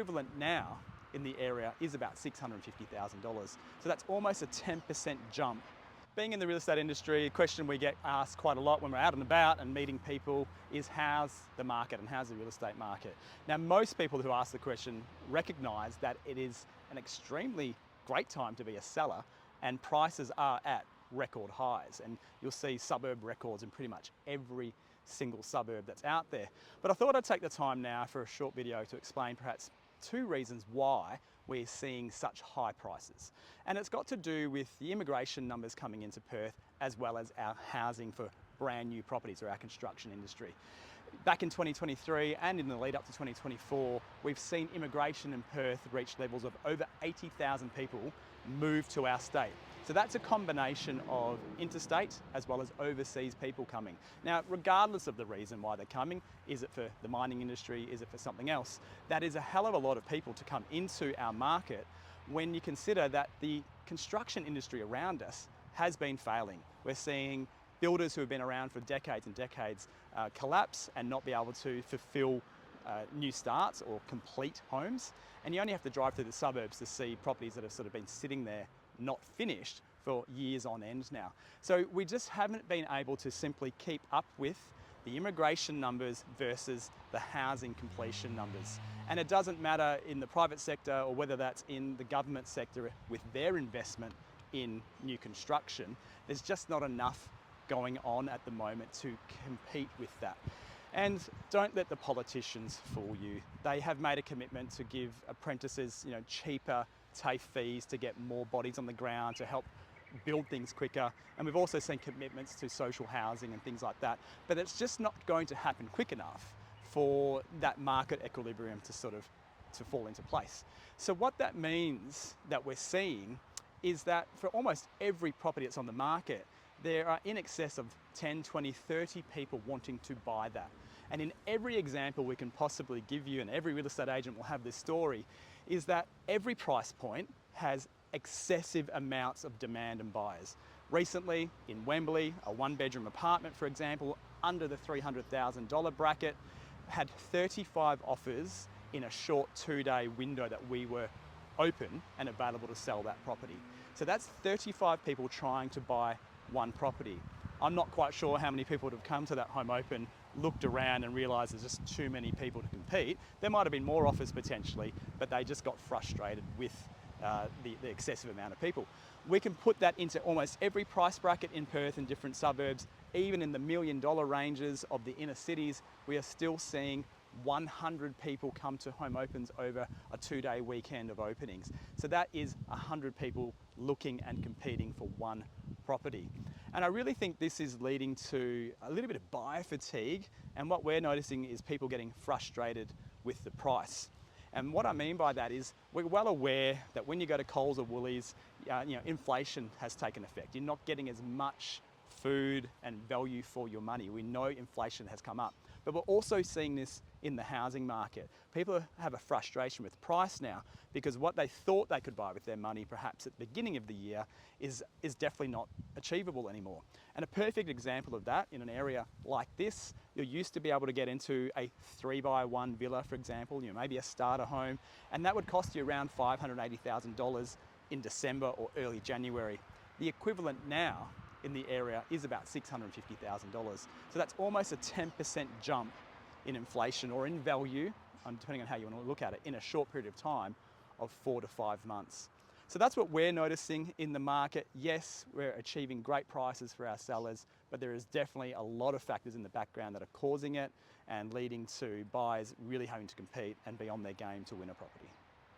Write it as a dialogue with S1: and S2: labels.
S1: Equivalent now in the area is about $650,000. So that's almost a 10% jump. Being in the real estate industry, a question we get asked quite a lot when we're out and about and meeting people is how's the market and how's the real estate market? Now, most people who ask the question recognise that it is an extremely great time to be a seller and prices are at record highs, and you'll see suburb records in pretty much every single suburb that's out there. But I thought I'd take the time now for a short video to explain perhaps two reasons why we're seeing such high prices. And it's got to do with the immigration numbers coming into Perth, as well as our housing for brand new properties or our construction industry. Back in 2023 and in the lead up to 2024, we've seen immigration in Perth reach levels of over 80,000 people move to our state. So that's a combination of interstate as well as overseas people coming. Now, regardless of the reason why they're coming, is it for the mining industry, is it for something else, that is a hell of a lot of people to come into our market when you consider that the construction industry around us has been failing. We're seeing builders who have been around for decades and decades collapse and not be able to fulfill new starts or complete homes. And you only have to drive through the suburbs to see properties that have sort of been sitting there not finished for years on end now. So we just haven't been able to simply keep up with the immigration numbers versus the housing completion numbers. And it doesn't matter in the private sector or whether that's in the government sector with their investment in new construction, there's just not enough going on at the moment to compete with that. And don't let the politicians fool you. They have made a commitment to give apprentices, cheaper TAFE fees to get more bodies on the ground to help build things quicker. And we've also seen commitments to social housing and things like that. But it's just not going to happen quick enough for that market equilibrium to fall into place. So what that means that we're seeing is that for almost every property that's on the market, there are in excess of 10, 20, 30 people wanting to buy that. And in every example we can possibly give you, and every real estate agent will have this story, is that every price point has excessive amounts of demand and buyers. Recently in Wembley, a one-bedroom apartment, for example, under the $300,000 bracket, had 35 offers in a short 2-day window that we were open and available to sell that property. So that's 35 people trying to buy one property. I'm not quite sure how many people would have come to that home open, looked around and realised there's just too many people to compete. There might have been more offers potentially, but they just got frustrated with the excessive amount of people. We can put that into almost every price bracket in Perth and different suburbs. Even in the $1 million ranges of the inner cities, we are still seeing 100 people come to home opens over a 2-day weekend of openings. So that is 100 people looking and competing for one property. And I really think this is leading to a little bit of buyer fatigue, and what we're noticing is people getting frustrated with the price. And what I mean by that is we're well aware that when you go to Coles or Woolies, inflation has taken effect. You're not getting as much food and value for your money. We know inflation has come up, but we're also seeing this in the housing market. People have a frustration with price now because what they thought they could buy with their money perhaps at the beginning of the year is definitely not achievable anymore. And a perfect example of that in an area like this, you used to be able to get into a 3x1 villa, for example, maybe a starter home, and that would cost you around $580,000 in December or early January. The equivalent now in the area is about $650,000. So that's almost a 10% jump in inflation or in value, depending on how you want to look at it, in a short period of time of 4 to 5 months. So that's what we're noticing in the market. Yes, we're achieving great prices for our sellers, but there is definitely a lot of factors in the background that are causing it and leading to buyers really having to compete and be on their game to win a property.